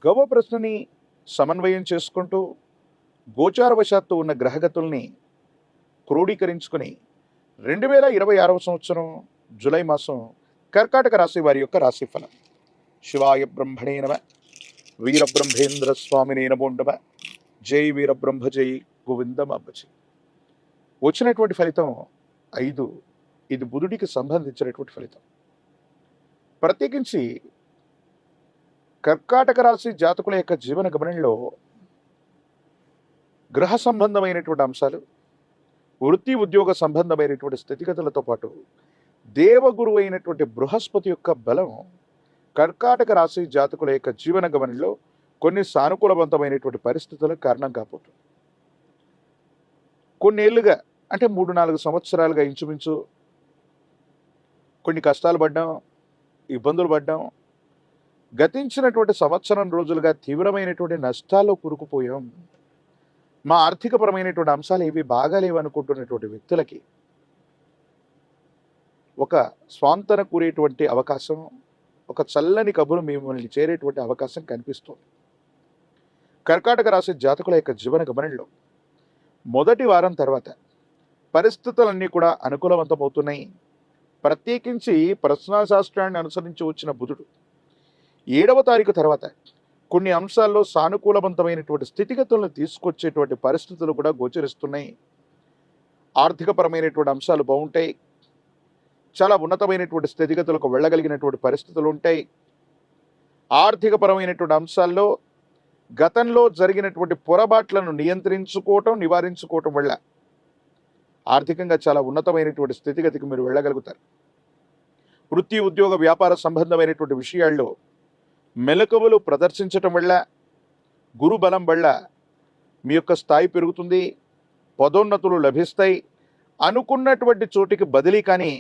గవ్వ ప్రశ్నని సమన్వయం చేసుకుంటూ గోచారవశాత్తు ఉన్న గ్రహగతుల్ని క్రోడీకరించుకుని 2026వ సంవత్సరం జూలై మాసం కర్కాటక రాశి వారి యొక్క రాశిఫలం. శివాయ బ్రహ్మణే నమ. వీరబ్రహ్మేంద్ర స్వామినే నమో నమ. జై వీరబ్రహ్మ జై గోవిందం అబ్బజీ. వచ్చినటువంటి ఫలితం 5. ఇది బుధుడికి సంబంధించినటువంటి ఫలితం. ప్రత్యేకించి కర్కాటక రాశి జాతకుల యొక్క జీవన గమనంలో గ్రహ సంబంధమైనటువంటి అంశాలు, వృత్తి ఉద్యోగ సంబంధమైనటువంటి స్థితిగతులతో పాటు దేవగురు అయినటువంటి బృహస్పతి యొక్క బలం కర్కాటక రాశి జాతకుల యొక్క జీవన గమనంలో కొన్ని సానుకూలవంతమైనటువంటి పరిస్థితులకు కారణం కాబోతుంది. కొన్నేళ్లుగా అంటే 3-4 సంవత్సరాలుగా ఇంచుమించు కొన్ని కష్టాలు పడ్డాం, ఇబ్బందులు పడ్డాం. గతించినటువంటి సంవత్సరం రోజులుగా తీవ్రమైనటువంటి నష్టాల్లో కూరుకుపోయాం. మా ఆర్థికపరమైనటువంటి అంశాలు ఏవి బాగాలేవనుకుంటున్నటువంటి వ్యక్తులకి ఒక స్వాంతన కూరేటువంటి అవకాశం, ఒక చల్లని కబురు మిమ్మల్ని చేరేటువంటి అవకాశం కనిపిస్తుంది. కర్కాటక రాశి జాతకుల యొక్క జీవన గమనంలో మొదటి వారం తర్వాత పరిస్థితులన్నీ కూడా అనుకూలవంతమవుతున్నాయి. ప్రత్యేకించి ప్రశ్నాశాస్త్రాన్ని అనుసరించి వచ్చిన బుధుడు 7వ తారీఖు తర్వాత కొన్ని అంశాల్లో సానుకూలవంతమైనటువంటి స్థితిగతులను తీసుకొచ్చేటువంటి పరిస్థితులు కూడా గోచరిస్తున్నాయి. ఆర్థికపరమైనటువంటి అంశాలు బాగుంటాయి. చాలా ఉన్నతమైనటువంటి స్థితిగతులకు వెళ్ళగలిగినటువంటి పరిస్థితులు ఉంటాయి. ఆర్థికపరమైనటువంటి అంశాల్లో గతంలో జరిగినటువంటి పొరపాట్లను నివారించుకోవటం వల్ల ఆర్థికంగా చాలా ఉన్నతమైనటువంటి స్థితిగతికి మీరు వెళ్ళగలుగుతారు. వృత్తి ఉద్యోగ వ్యాపార సంబంధమైనటువంటి విషయాల్లో మెలకువలు ప్రదర్శించటం వల్ల, గురు బలం వల్ల మీ యొక్క స్థాయి పెరుగుతుంది, పదోన్నతులు లభిస్తాయి. అనుకున్నటువంటి చోటికి బదిలీ కానీ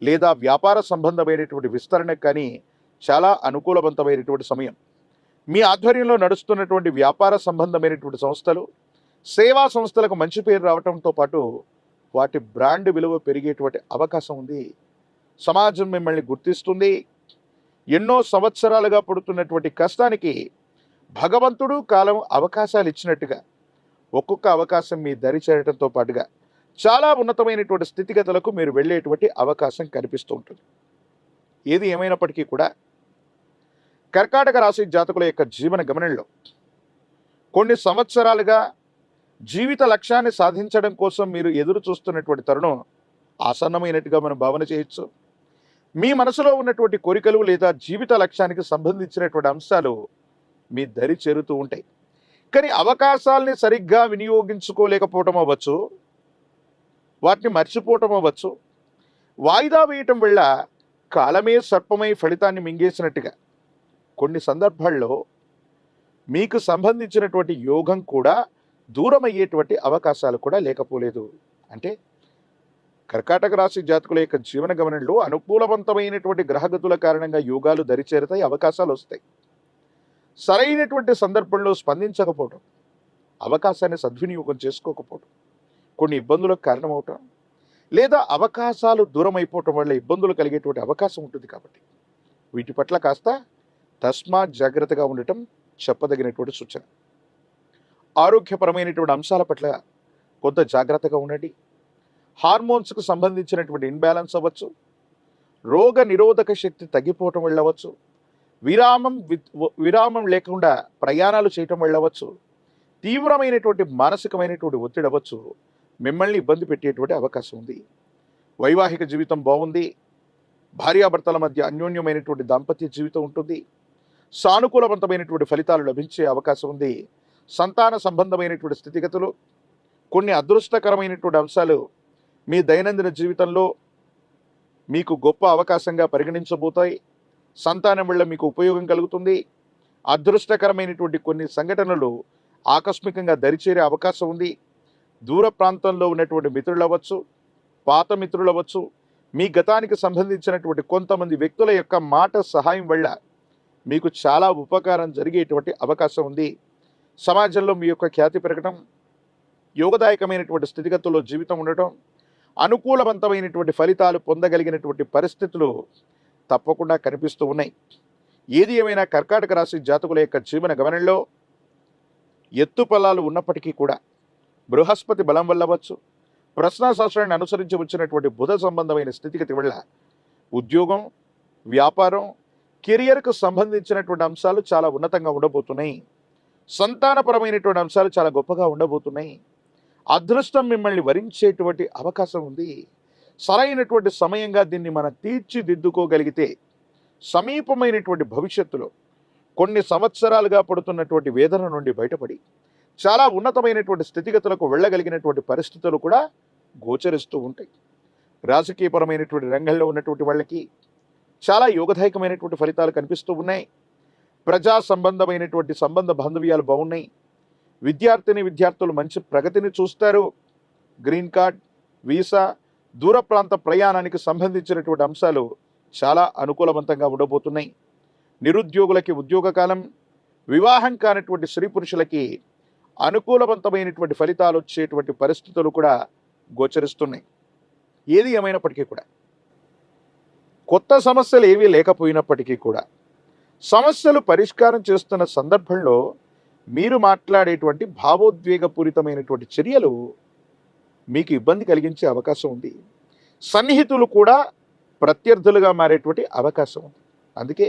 లేదా వ్యాపార సంబంధమైనటువంటి విస్తరణకు కానీ చాలా అనుకూలవంతమైనటువంటి సమయం. మీ ఆధ్వర్యంలో నడుస్తున్నటువంటి వ్యాపార సంబంధమైనటువంటి సంస్థలు, సేవా సంస్థలకు మంచి పేరు రావడంతో పాటు వాటి బ్రాండ్ విలువ పెరిగేటువంటి అవకాశం ఉంది. సమాజం మిమ్మల్ని గుర్తిస్తుంది. ఎన్నో సంవత్సరాలుగా పడుతున్నటువంటి కష్టానికి భగవంతుడు కాలం అవకాశాలు ఇచ్చినట్టుగా ఒక్కొక్క అవకాశం మీ దరి చేరడంతో పాటుగా చాలా ఉన్నతమైనటువంటి స్థితిగతులకు మీరు వెళ్ళేటువంటి అవకాశం కనిపిస్తూ ఉంటుంది. ఏది ఏమైనప్పటికీ కూడా కర్కాటక రాశి జాతకుల యొక్క జీవన గమనంలో కొన్ని సంవత్సరాలుగా జీవిత లక్ష్యాన్ని సాధించడం కోసం మీరు ఎదురు చూస్తున్నటువంటి తరుణం ఆసన్నమైనట్టుగా మనం భావన చేయొచ్చు. మీ మనసులో ఉన్నటువంటి కోరికలు లేదా జీవిత లక్ష్యానికి సంబంధించినటువంటి అంశాలు మీ దరి చేరుతూ ఉంటాయి. కానీ అవకాశాలని సరిగ్గా వినియోగించుకోలేకపోవటం అవ్వచ్చు, వాటిని మర్చిపోవటం అవ్వచ్చు, వాయిదా వేయటం వల్ల కాలమే సర్పమై ఫలితాన్ని మింగేసినట్టుగా కొన్ని సందర్భాల్లో మీకు సంబంధించినటువంటి యోగం కూడా దూరం అయ్యేటువంటి అవకాశాలు కూడా లేకపోలేదు. అంటే కర్కాటక రాశి జాతకుల యొక్క జీవన గమనంలో అనుకూలవంతమైనటువంటి గ్రహగతుల కారణంగా యోగాలు దరిచేరుతాయి, అవకాశాలు వస్తాయి. సరైనటువంటి సందర్భంలో స్పందించకపోవటం, అవకాశాన్ని సద్వినియోగం చేసుకోకపోవటం, కొన్ని ఇబ్బందులకు కారణమవటం, లేదా అవకాశాలు దూరం అయిపోవటం వల్ల ఇబ్బందులు కలిగేటువంటి అవకాశం ఉంటుంది. కాబట్టి వీటి పట్ల కాస్త తస్మాత్ జాగ్రత్తగా ఉండటం చెప్పదగినటువంటి సూచన. ఆరోగ్యపరమైనటువంటి అంశాల పట్ల కొంత జాగ్రత్తగా ఉండండి. హార్మోన్స్కు సంబంధించినటువంటి ఇన్బ్యాలెన్స్ అవ్వచ్చు, రోగ నిరోధక శక్తి తగ్గిపోవటం వెళ్ళవచ్చు, విరామం లేకుండా ప్రయాణాలు చేయటం వెళ్ళవచ్చు, తీవ్రమైనటువంటి మానసికమైనటువంటి ఒత్తిడి అవ్వచ్చు, మిమ్మల్ని ఇబ్బంది పెట్టేటువంటి అవకాశం ఉంది. వైవాహిక జీవితం బాగుంది. భార్యాభర్తల మధ్య అన్యోన్యమైనటువంటి దాంపత్య జీవితం ఉంటుంది. సానుకూలవంతమైనటువంటి ఫలితాలు లభించే అవకాశం ఉంది. సంతాన సంబంధమైనటువంటి స్థితిగతులు, కొన్ని అదృష్టకరమైనటువంటి అంశాలు మీ దైనందిన జీవితంలో మీకు గొప్ప అవకాశంగా పరిగణించబోతాయి. సంతానం వల్ల మీకు ఉపయోగం కలుగుతుంది. అదృష్టకరమైనటువంటి కొన్ని సంఘటనలు ఆకస్మికంగా దరిచేరే అవకాశం ఉంది. దూర ప్రాంతంలో ఉన్నటువంటి మిత్రులు అవ్వచ్చు, పాత మిత్రులు అవ్వచ్చు, మీ గతానికి సంబంధించినటువంటి కొంతమంది వ్యక్తుల యొక్క మాట సహాయం వల్ల మీకు చాలా ఉపకారం జరిగేటువంటి అవకాశం ఉంది. సమాజంలో మీ యొక్క ఖ్యాతి పెరగటం, యోగదాయకమైనటువంటి స్థితిగతుల్లో జీవితం ఉండటం, అనుకూలవంతమైనటువంటి ఫలితాలు పొందగలిగినటువంటి పరిస్థితులు తప్పకుండా కనిపిస్తూ ఉన్నాయి. ఏది ఏమైనా కర్కాటక రాశి జాతకుల యొక్క జీవన గమనంలో ఎత్తు పొలాలు ఉన్నప్పటికీ కూడా బృహస్పతి బలం వల్ల అవ్వచ్చు, ప్రశ్నాశాస్త్రాన్ని అనుసరించి వచ్చినటువంటి బుధ సంబంధమైన స్థితిగతి వల్ల ఉద్యోగం, వ్యాపారం, కెరియర్కు సంబంధించినటువంటి అంశాలు చాలా ఉన్నతంగా ఉండబోతున్నాయి. సంతానపరమైనటువంటి అంశాలు చాలా గొప్పగా ఉండబోతున్నాయి. అదృష్టం మిమ్మల్ని వరించేటువంటి అవకాశం ఉంది. సరైనటువంటి సమయంగా దీన్ని మనం తీర్చిదిద్దుకోగలిగితే సమీపమైనటువంటి భవిష్యత్తులో కొన్ని సంవత్సరాలుగా పడుతున్నటువంటి వేదన నుండి బయటపడి చాలా ఉన్నతమైనటువంటి స్థితిగతులకు వెళ్ళగలిగినటువంటి పరిస్థితులు కూడా గోచరిస్తూ ఉంటాయి. రాజకీయపరమైనటువంటి రంగంలో ఉన్నటువంటి వాళ్ళకి చాలా యోగదాయకమైనటువంటి ఫలితాలు కనిపిస్తూ ఉన్నాయి. ప్రజా సంబంధమైనటువంటి సంబంధ బాంధవ్యాలు బాగున్నాయి. విద్యార్థులు మంచి ప్రగతిని చూస్తారు. గ్రీన్ కార్డ్, వీసా, దూర ప్రాంత ప్రయాణానికి సంబంధించినటువంటి అంశాలు చాలా అనుకూలవంతంగా ఉండబోతున్నాయి. నిరుద్యోగులకి ఉద్యోగ కాలం, వివాహం కానటువంటి స్త్రీ పురుషులకి అనుకూలవంతమైనటువంటి ఫలితాలు వచ్చేటువంటి పరిస్థితులు కూడా గోచరిస్తున్నాయి. ఏది ఏమైనప్పటికీ కూడా కొత్త సమస్యలు ఏవీ లేకపోయినప్పటికీ కూడా సమస్యలు పరిష్కారం చేస్తున్న సందర్భంలో మీరు మాట్లాడేటువంటి భావోద్వేగపూరితమైనటువంటి చర్యలు మీకు ఇబ్బంది కలిగించే అవకాశం ఉంది. సన్నిహితులు కూడా ప్రత్యర్థులుగా మారేటువంటి అవకాశం ఉంది. అందుకే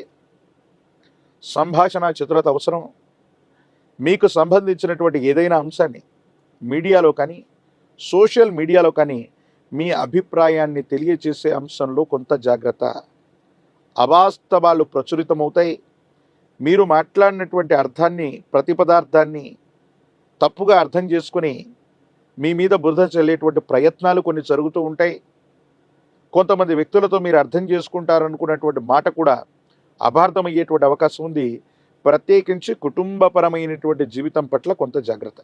సంభాషణ చతురత అవసరం. మీకు సంబంధించినటువంటి ఏదైనా అంశాన్ని మీడియాలో కానీ సోషల్ మీడియాలో కానీ మీ అభిప్రాయాన్ని తెలియచేసే అంశంలో కొంత జాగ్రత్త. అవాస్తవాలు ప్రచురితమవుతాయి. మీరు మాట్లాడినటువంటి అర్థాన్ని, ప్రతిపదార్థాన్ని తప్పుగా అర్థం చేసుకుని మీ మీద బురద చల్లేటువంటి ప్రయత్నాలు కొన్ని జరుగుతూ ఉంటాయి. కొంతమంది వ్యక్తులతో మీరు అర్థం చేసుకుంటారనుకున్నటువంటి మాట కూడా అపార్థమయ్యేటువంటి అవకాశం ఉంది. ప్రత్యేకించి కుటుంబపరమైనటువంటి జీవితం పట్ల కొంత జాగ్రత్త.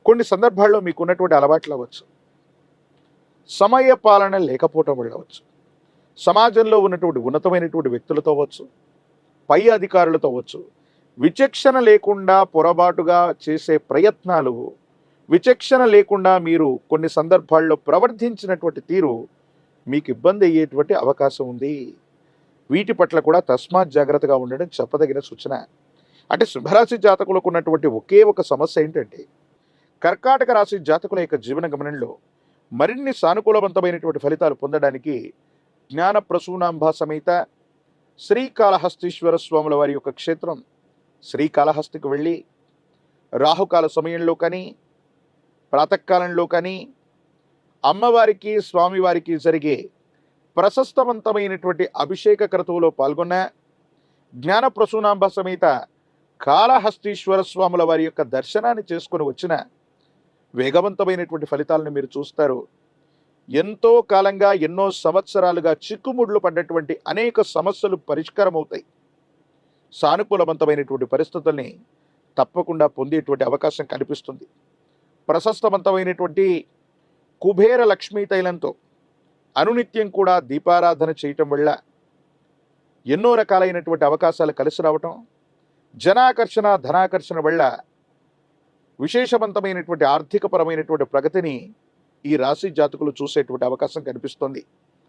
కొన్ని సందర్భాల్లో మీకున్నటువంటి అలవాట్లు అవ్వచ్చు, సమయ పాలన లేకపోవటం వల్ల అవ్వచ్చు, సమాజంలో ఉన్నటువంటి ఉన్నతమైనటువంటి వ్యక్తులతో అవ్వచ్చు, పై అధికారులతో అవ్వచ్చు, విచక్షణ లేకుండా పొరపాటుగా చేసే ప్రయత్నాలు, విచక్షణ లేకుండా మీరు కొన్ని సందర్భాల్లో ప్రవర్తించినటువంటి తీరు మీకు ఇబ్బంది అయ్యేటువంటి అవకాశం ఉంది. వీటి పట్ల కూడా తస్మాత్ జాగ్రత్తగా ఉండడం చెప్పదగిన సూచన. అంటే సింహరాశి జాతకులకు ఉన్నటువంటి ఒకే ఒక సమస్య ఏంటంటే కర్కాటక రాశి జాతకుల యొక్క జీవన గమనంలో మరిన్ని సానుకూలవంతమైనటువంటి ఫలితాలు పొందడానికి జ్ఞాన ప్రసూనాంబ సమేత శ్రీకాళహస్తీశ్వర స్వాముల వారి యొక్క క్షేత్రం శ్రీకాళహస్తికి వెళ్ళి రాహుకాల సమయంలో కానీ ప్రాతకాలంలో కానీ అమ్మవారికి స్వామివారికి జరిగే ప్రశస్తవంతమైనటువంటి అభిషేక క్రతువులో పాల్గొన్న జ్ఞాన ప్రసూనాంబ సమేత కాళహస్తీశ్వర స్వాముల వారి యొక్క దర్శనాన్ని చేసుకొని వచ్చిన వేగవంతమైనటువంటి ఫలితాలను మీరు చూస్తారు. ఎంతో కాలంగా ఎన్నో సంవత్సరాలుగా చిక్కుముడ్లు పడ్డటువంటి అనేక సమస్యలు పరిష్కారం అవుతాయి. సానుకూలవంతమైనటువంటి పరిస్థితుల్ని తప్పకుండా పొందేటువంటి అవకాశం కనిపిస్తుంది. ప్రశస్తవంతమైనటువంటి కుబేర లక్ష్మీ తైలంతో అనునిత్యం కూడా దీపారాధన చేయటం వల్ల ఎన్నో రకాలైనటువంటి అవకాశాలు కలిసి రావటం, జనాకర్షణ ధనాకర్షణ వల్ల విశేషవంతమైనటువంటి ఆర్థికపరమైనటువంటి ప్రగతిని ఈ రాశి జాతకులు చూసేటువంటి అవకాశం కనిపిస్తుంది.